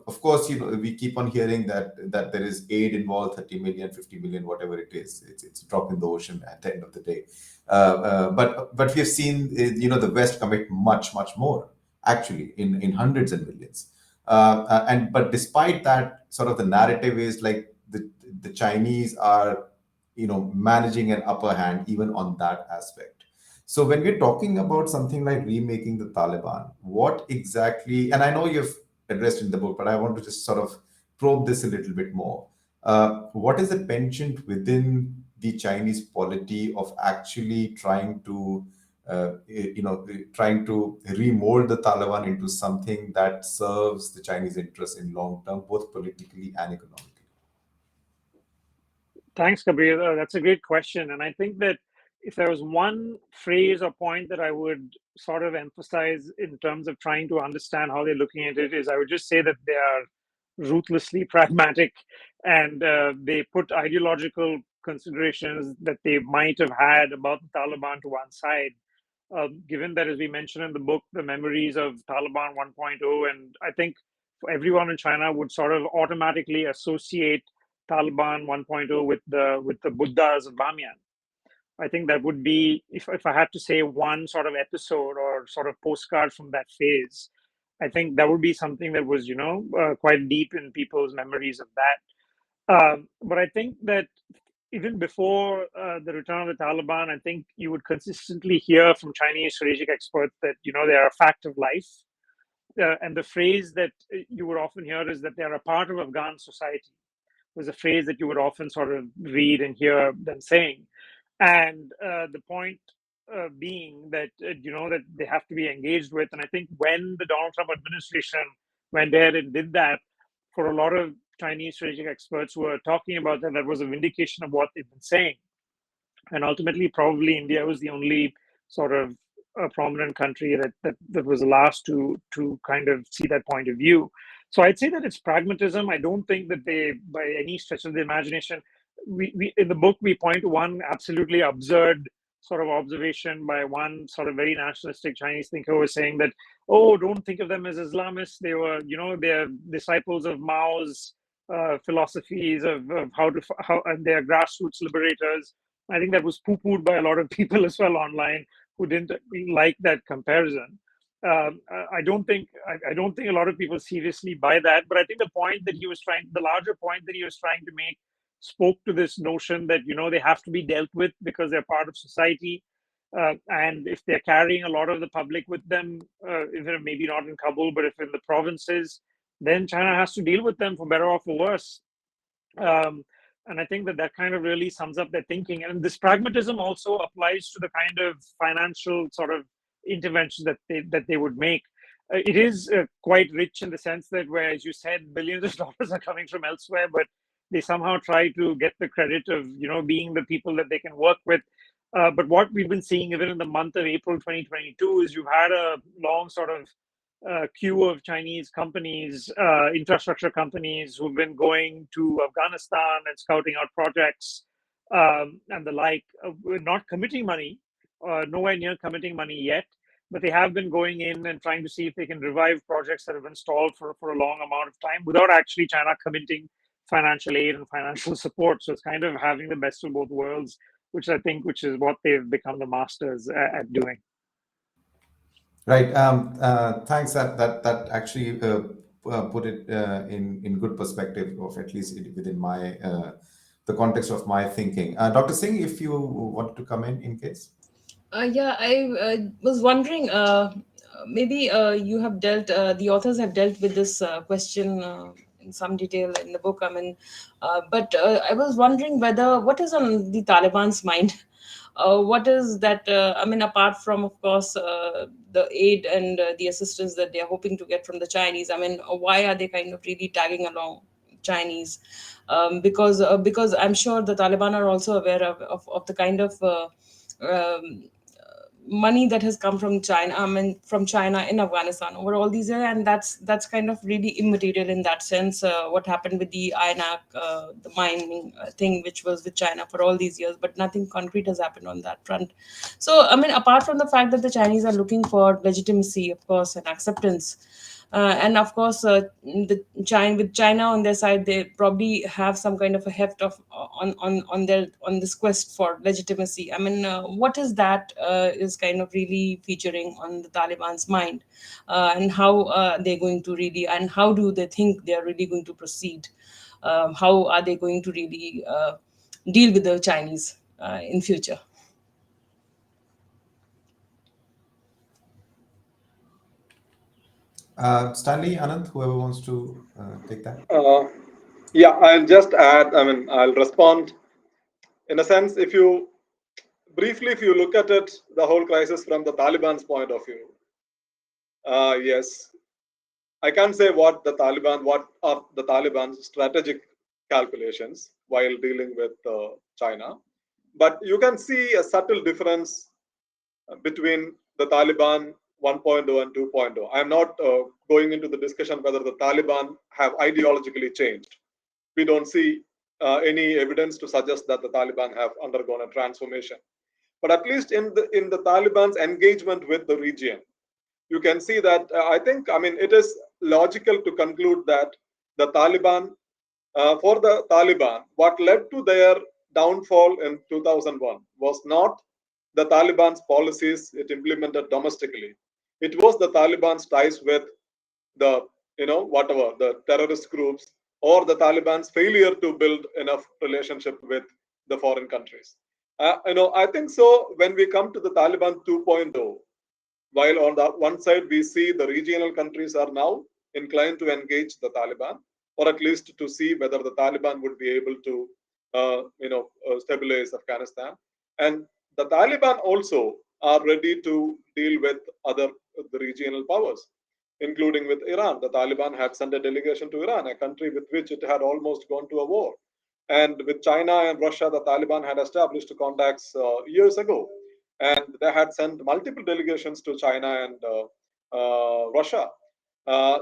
of course, we keep on hearing that there is aid involved, 30 million, 50 million, whatever it is. It's a drop in the ocean at the end of the day. But we have seen, the West commit much, much more, actually, in hundreds and millions. But despite that, sort of the narrative is like the Chinese are, managing an upper hand even on that aspect. So when we're talking about something like remaking the Taliban, what exactly, and I know you've addressed in the book, but I want to just sort of probe this a little bit more. What is the penchant within the Chinese polity of actually trying to, trying to remold the Taliban into something that serves the Chinese interests in long term, both politically and economically? Thanks, Kabir. That's a great question. And I think that if there was one phrase or point that I would sort of emphasize in terms of trying to understand how they're looking at it, is I would just say that they are ruthlessly pragmatic, and they put ideological considerations that they might have had about the Taliban to one side. Given that, as we mentioned in the book, the memories of Taliban 1.0, and I think for everyone in China would sort of automatically associate Taliban 1.0 with the Buddhas of Bamiyan. I think that would be, if I had to say one sort of episode or sort of postcard from that phase, I think that would be something that was, quite deep in people's memories of that. But I think that even before the return of the Taliban, I think you would consistently hear from Chinese strategic experts that, they are a fact of life. And the phrase that you would often hear is that they are a part of Afghan society, was a phrase that you would often sort of read and hear them saying. And the point being that, that they have to be engaged with. And I think when the Donald Trump administration went ahead and did that, for a lot of Chinese strategic experts who were talking about that, that was a vindication of what they've been saying. And ultimately, probably India was the only sort of prominent country that was the last to kind of see that point of view. So I'd say that it's pragmatism. I don't think that they, by any stretch of the imagination, we in the book we point to one absolutely absurd sort of observation by one sort of very nationalistic Chinese thinker who was saying that, oh, don't think of them as Islamists. They were, they're disciples of Mao's philosophies of how and they're grassroots liberators. I think that was poo-pooed by a lot of people as well online who didn't like that comparison. I don't think a lot of people seriously buy that. But I think the larger point that he was trying to make, spoke to this notion that they have to be dealt with because they're part of society, and if they're carrying a lot of the public with them, even maybe not in Kabul, but if in the provinces, then China has to deal with them for better or for worse. And I think that kind of really sums up their thinking. And this pragmatism also applies to the kind of financial sort of interventions that they would make. It is quite rich in the sense that, where, as you said, billions of dollars are coming from elsewhere, but they somehow try to get the credit of being the people that they can work with. But what we've been seeing even in the month of April 2022 is you've had a long sort of queue of Chinese companies, infrastructure companies, who've been going to Afghanistan and scouting out projects and the like. We're not committing money, nowhere near committing money yet, but they have been going in and trying to see if they can revive projects that have been stalled for a long amount of time without actually China committing financial aid and financial support. So it's kind of having the best of both worlds, which is what they've become the masters at doing. Right. Thanks. That actually put it in good perspective, of at least within my the context of my thinking. Dr. Singh, if you wanted to come in case. Yeah, I was wondering, maybe you have the authors have dealt with this question in some detail in the book. I mean, but I was wondering what is on the Taliban's mind? What is that? I mean, apart from, of course, the aid and the assistance that they are hoping to get from the Chinese, I mean, why are they kind of really tagging along Chinese? Because I'm sure the Taliban are also aware of the kind of um, money that has come from China, from China in Afghanistan over all these years, and that's kind of really immaterial in that sense. What happened with the INAC, the mining thing, which was with China for all these years, but nothing concrete has happened on that front. So, I mean, apart from the fact that the Chinese are looking for legitimacy, of course, and acceptance, and of course, with China on their side, they probably have some kind of a heft of on this quest for legitimacy. I mean, what is that is kind of really featuring on the Taliban's mind, and how they're going to really, and how do they think they are really going to proceed? How are they going to really deal with the Chinese in future? Stanley, Ananth, whoever wants to take that. Yeah, I'll just add, I'll respond in a sense. If you look at it, the whole crisis from the Taliban's point of view, yes, I can't say what are the Taliban's strategic calculations while dealing with China, but you can see a subtle difference between the Taliban 1.0 and 2.0. I'm not going into the discussion whether the Taliban have ideologically changed. We don't see any evidence to suggest that the Taliban have undergone a transformation. But at least in the Taliban's engagement with the region, you can see that it is logical to conclude that the Taliban, for the Taliban, what led to their downfall in 2001 was not the Taliban's policies it implemented domestically. It was the Taliban's ties with the, whatever, the terrorist groups, or the Taliban's failure to build enough relationship with the foreign countries. I think so when we come to the Taliban 2.0, while on the one side we see the regional countries are now inclined to engage the Taliban, or at least to see whether the Taliban would be able to, stabilize Afghanistan, and the Taliban also are ready to deal with the regional powers, including with Iran. The Taliban had sent a delegation to Iran, a country with which it had almost gone to a war. And with China and Russia, the Taliban had established contacts years ago. And they had sent multiple delegations to China and Russia.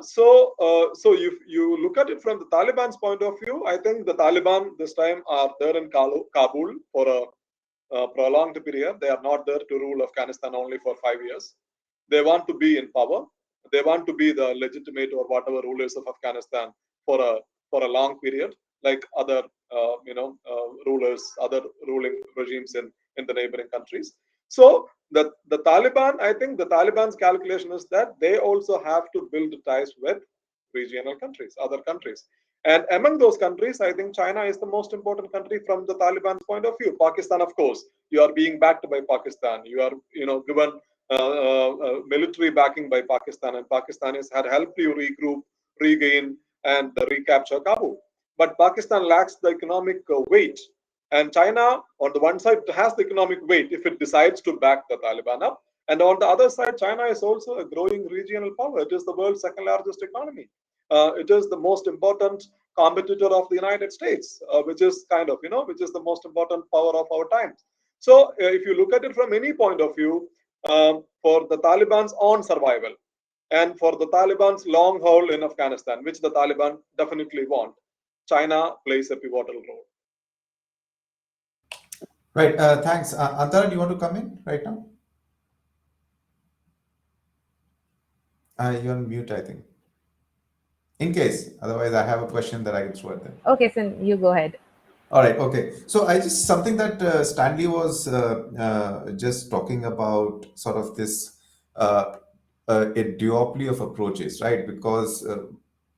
So if you look at it from the Taliban's point of view, I think the Taliban this time are there in Kabul for a prolonged period. They are not there to rule Afghanistan only for 5 years. They want to be in power. They want to be the legitimate or whatever rulers of Afghanistan for a long period, like other rulers, other ruling regimes in the neighboring countries. So the Taliban, I think the Taliban's calculation is that they also have to build ties with regional countries, other countries. And among those countries, I think China is the most important country from the Taliban's point of view. Pakistan, of course, you are being backed by Pakistan. You are, given military backing by Pakistan, and Pakistanis had helped you regroup, regain, and recapture Kabul. But Pakistan lacks the economic weight. And China, on the one side, has the economic weight if it decides to back the Taliban up. And on the other side, China is also a growing regional power. It is the world's second largest economy. It is the most important competitor of the United States, which is which is the most important power of our times. So if you look at it from any point of view, for the Taliban's own survival and for the Taliban's long haul in Afghanistan, which the Taliban definitely want, China plays a pivotal role. Right. Thanks. Antara, do you want to come in right now? You're on mute, I think. In case, otherwise, I have a question that I can throw at them. Okay, so you go ahead. All right. Okay. So something that Stanley was just talking about, sort of this a duopoly of approaches, right? Because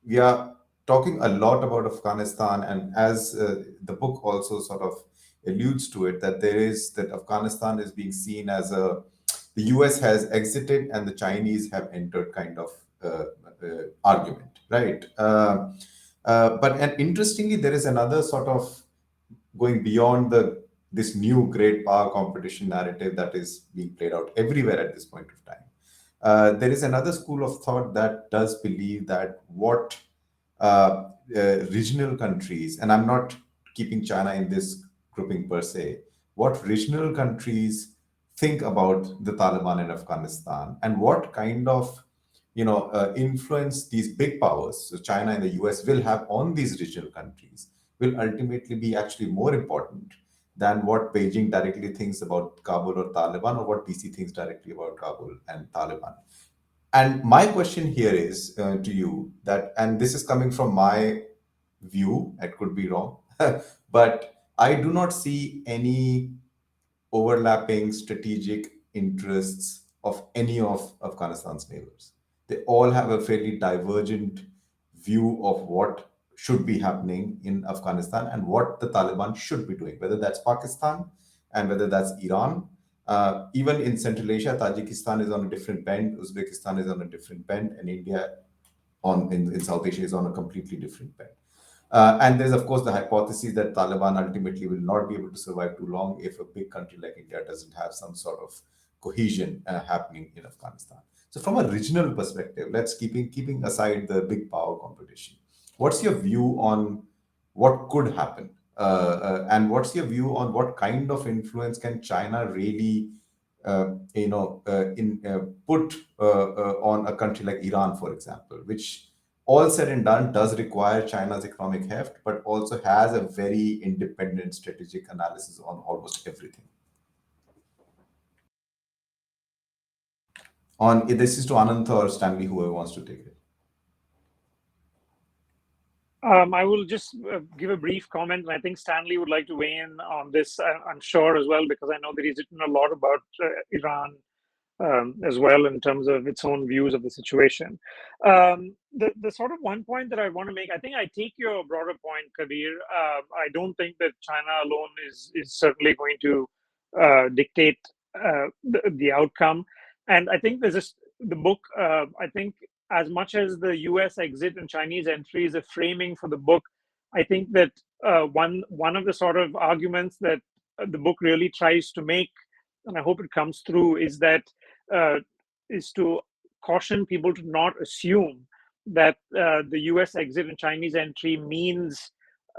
we are talking a lot about Afghanistan, and as the book also sort of alludes to it, that Afghanistan is being seen as the US has exited and the Chinese have entered kind of argument, right? But interestingly, there is another sort of going beyond this new great power competition narrative that is being played out everywhere at this point of time. There is another school of thought that does believe that what regional countries, and I'm not keeping China in this grouping per se, what regional countries think about the Taliban in Afghanistan and what kind of influence these big powers, so China and the US, will have on these regional countries will ultimately be actually more important than what Beijing directly thinks about Kabul or Taliban, or what DC thinks directly about Kabul and Taliban. And my question here is to you that, and this is coming from my view, I could be wrong, but I do not see any overlapping strategic interests of any of Afghanistan's neighbors. They all have a fairly divergent view of what should be happening in Afghanistan and what the Taliban should be doing, whether that's Pakistan and whether that's Iran. Even in Central Asia, Tajikistan is on a different bend, Uzbekistan is on a different bend, and India in South Asia is on a completely different bed. And there's, of course, the hypothesis that Taliban ultimately will not be able to survive too long if a big country like India doesn't have some sort of cohesion happening in Afghanistan. So, from a regional perspective, let's keeping aside the big power competition. What's your view on what could happen, and what's your view on what kind of influence can China really, put on a country like Iran, for example, which all said and done does require China's economic heft, but also has a very independent strategic analysis on almost everything. On this is to Ananth or Stanley, whoever wants to take it. I will just give a brief comment, and I think Stanley would like to weigh in on this, I'm sure, as well, because I know that he's written a lot about Iran as well in terms of its own views of the situation. The sort of one point that I want to make, I think I take your broader point, Kabir. I don't think that China alone is certainly going to dictate the outcome. And I think there's the book, I think as much as the US exit and Chinese entry is a framing for the book, I think that one of the sort of arguments that the book really tries to make, and I hope it comes through, is that is to caution people to not assume that the US exit and Chinese entry means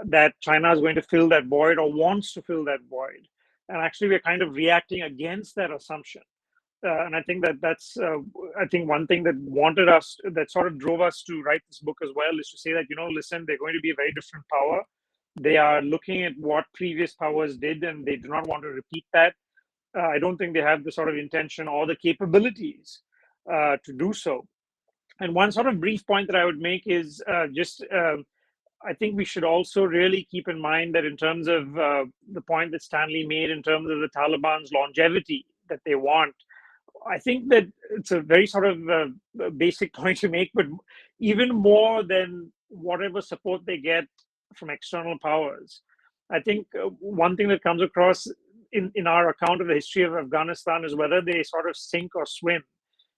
that China is going to fill that void or wants to fill that void. And actually, we're kind of reacting against that assumption. And I think that's I think one thing that sort of drove us to write this book as well is to say that, listen, they're going to be a very different power. They are looking at what previous powers did, and they do not want to repeat that. I don't think they have the sort of intention or the capabilities to do so. And one sort of brief point that I would make is I think we should also really keep in mind that in terms of the point that Stanley made in terms of the Taliban's longevity that they want, I think that it's a very sort of basic point to make, but even more than whatever support they get from external powers, I think one thing that comes across in our account of the history of Afghanistan is whether they sort of sink or swim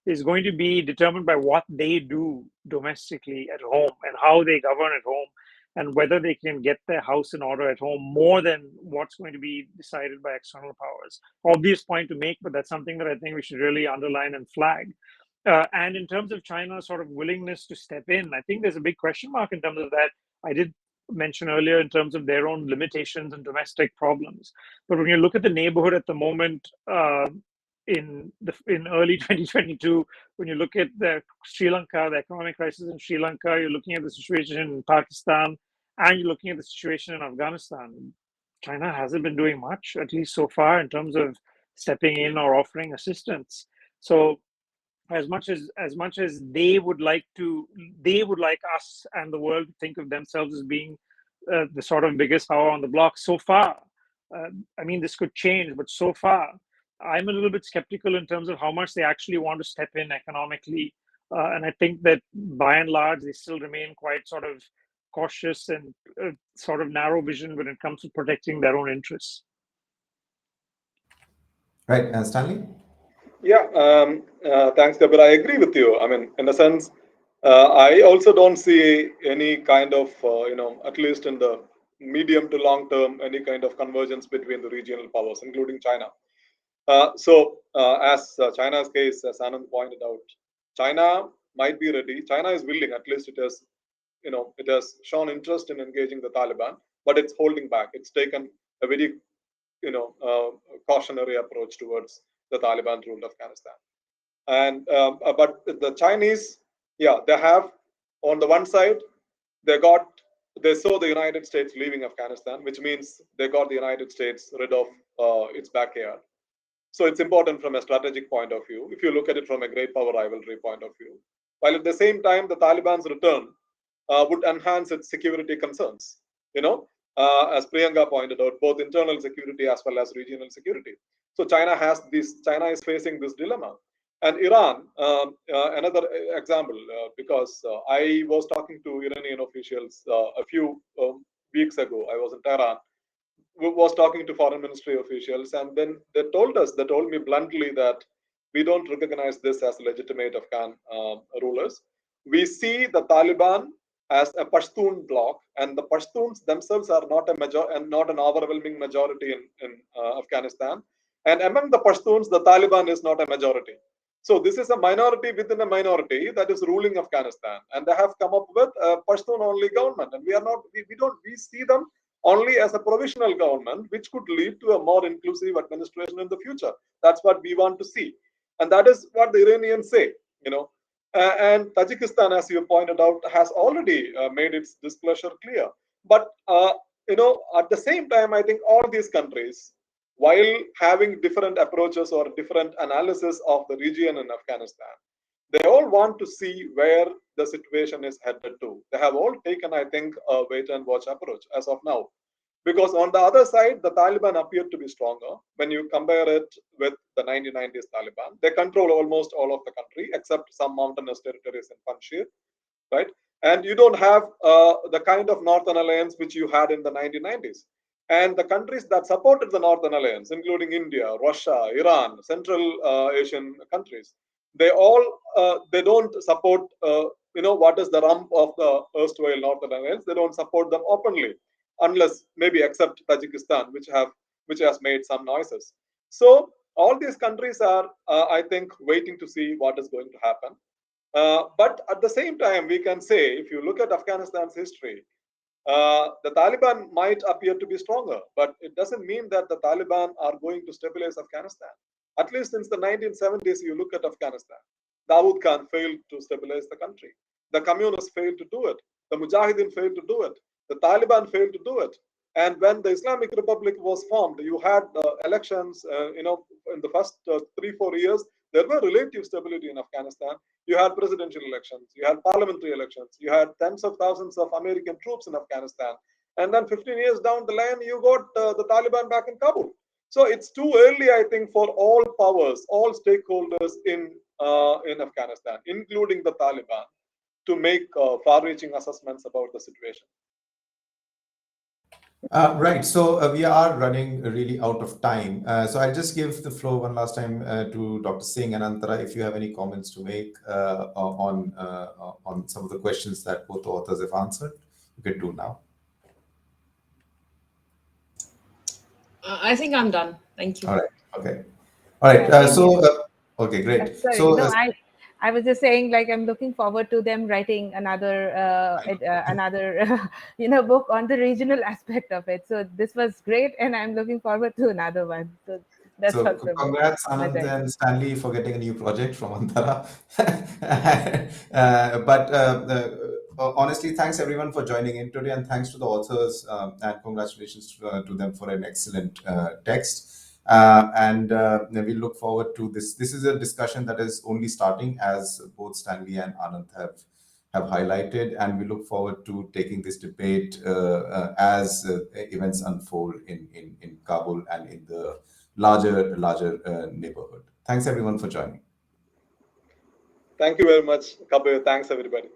is going to be determined by what they do domestically at home and how they govern at home, and whether they can get their house in order at home more than what's going to be decided by external powers. Obvious point to make, but that's something that I think we should really underline and flag. And in terms of China's sort of willingness to step in, I think there's a big question mark in terms of that. I did mention earlier in terms of their own limitations and domestic problems. But when you look at the neighborhood at the moment, in early 2022, when you look at the Sri Lanka, the economic crisis in Sri Lanka, you're looking at the situation in Pakistan, and you're looking at the situation in Afghanistan. China hasn't been doing much, at least so far, in terms of stepping in or offering assistance. So as much as they would like us and the world to think of themselves as being the sort of biggest power on the block so far. I mean, this could change, but so far, I'm a little bit skeptical in terms of how much they actually want to step in economically. And I think that by and large, they still remain quite sort of cautious and sort of narrow vision when it comes to protecting their own interests. Right, and Stanley? Yeah, thanks, Kabir. I agree with you. I mean, in a sense, I also don't see any kind of, at least in the medium to long term, any kind of convergence between the regional powers, including China. As China's case, as Ananth pointed out, China might be ready. China is willing. At least it has shown interest in engaging the Taliban, but it's holding back. It's taken a very, cautionary approach towards the Taliban-ruled Afghanistan. And but the Chinese, they have on the one side, they saw the United States leaving Afghanistan, which means they got the United States rid of its backyard. So it's important from a strategic point of view, if you look at it from a great power rivalry point of view. While at the same time, the Taliban's return would enhance its security concerns. As Priyanka pointed out, both internal security as well as regional security. So China is facing this dilemma. And Iran, another example, because I was talking to Iranian officials a few weeks ago. I was in Tehran, was talking to foreign ministry officials, and then they told me bluntly that we don't recognize this as legitimate Afghan rulers. we see the Taliban as a Pashtun bloc, and the Pashtuns themselves are not not an overwhelming majority in Afghanistan. And among the Pashtuns, the Taliban is not a majority. So this is a minority within a minority that is ruling Afghanistan, and they have come up with a Pashtun-only government. And we see them only as a provisional government, which could lead to a more inclusive administration in the future. That's what we want to see, and that is what the Iranians say. And Tajikistan, as you pointed out, has already made its displeasure clear. But at the same time, I think all these countries, while having different approaches or different analysis of the region in Afghanistan, they all want to see where the situation is headed to. They have all taken, I think, a wait and watch approach as of now. Because on the other side, the Taliban appeared to be stronger when you compare it with the 1990s Taliban. They control almost all of the country except some mountainous territories in Panjshir, right? And you don't have the kind of Northern Alliance which you had in the 1990s. And the countries that supported the Northern Alliance, including India, Russia, Iran, Central Asian countries, they don't support what is the rump of the erstwhile Northern Alliance. They don't support them openly, unless maybe except Tajikistan, which has made some noises. So all these countries are, I think, waiting to see what is going to happen. But at the same time, we can say, if you look at Afghanistan's history, the Taliban might appear to be stronger, but it doesn't mean that the Taliban are going to stabilize Afghanistan. At least since the 1970s, you look at Afghanistan. Dawood Khan failed to stabilize the country. The communists failed to do it. The Mujahideen failed to do it. The Taliban failed to do it. And when the Islamic Republic was formed, you had elections, in the first 3-4 years, there were relative stability in Afghanistan. You had presidential elections, you had parliamentary elections, you had tens of thousands of American troops in Afghanistan. And then 15 years down the line, you got the Taliban back in Kabul. So it's too early, I think, for all powers, all stakeholders in Afghanistan, including the Taliban, to make far-reaching assessments about the situation. Right. So we are running really out of time. So I'll just give the floor one last time to Dr. Singh and Antara. If you have any comments to make on some of the questions that both authors have answered, you can do now. I think I'm done. Thank you. All right. Okay. All right. Okay, great. Sorry, So no, I was just saying, like, I'm looking forward to them writing another book on the regional aspect of it. So this was great, and I'm looking forward to another one. So that's So also congrats, Ananth and Stanley, for getting a new project from Antara. Honestly, thanks everyone for joining in today, and thanks to the authors, and congratulations to them for an excellent text. We look forward to this. This is a discussion that is only starting, as both Stanley and Ananth have highlighted, and we look forward to taking this debate as events unfold in Kabul and in the larger neighborhood. Thanks everyone for joining. Thank you very much, Kabir. Thanks everybody.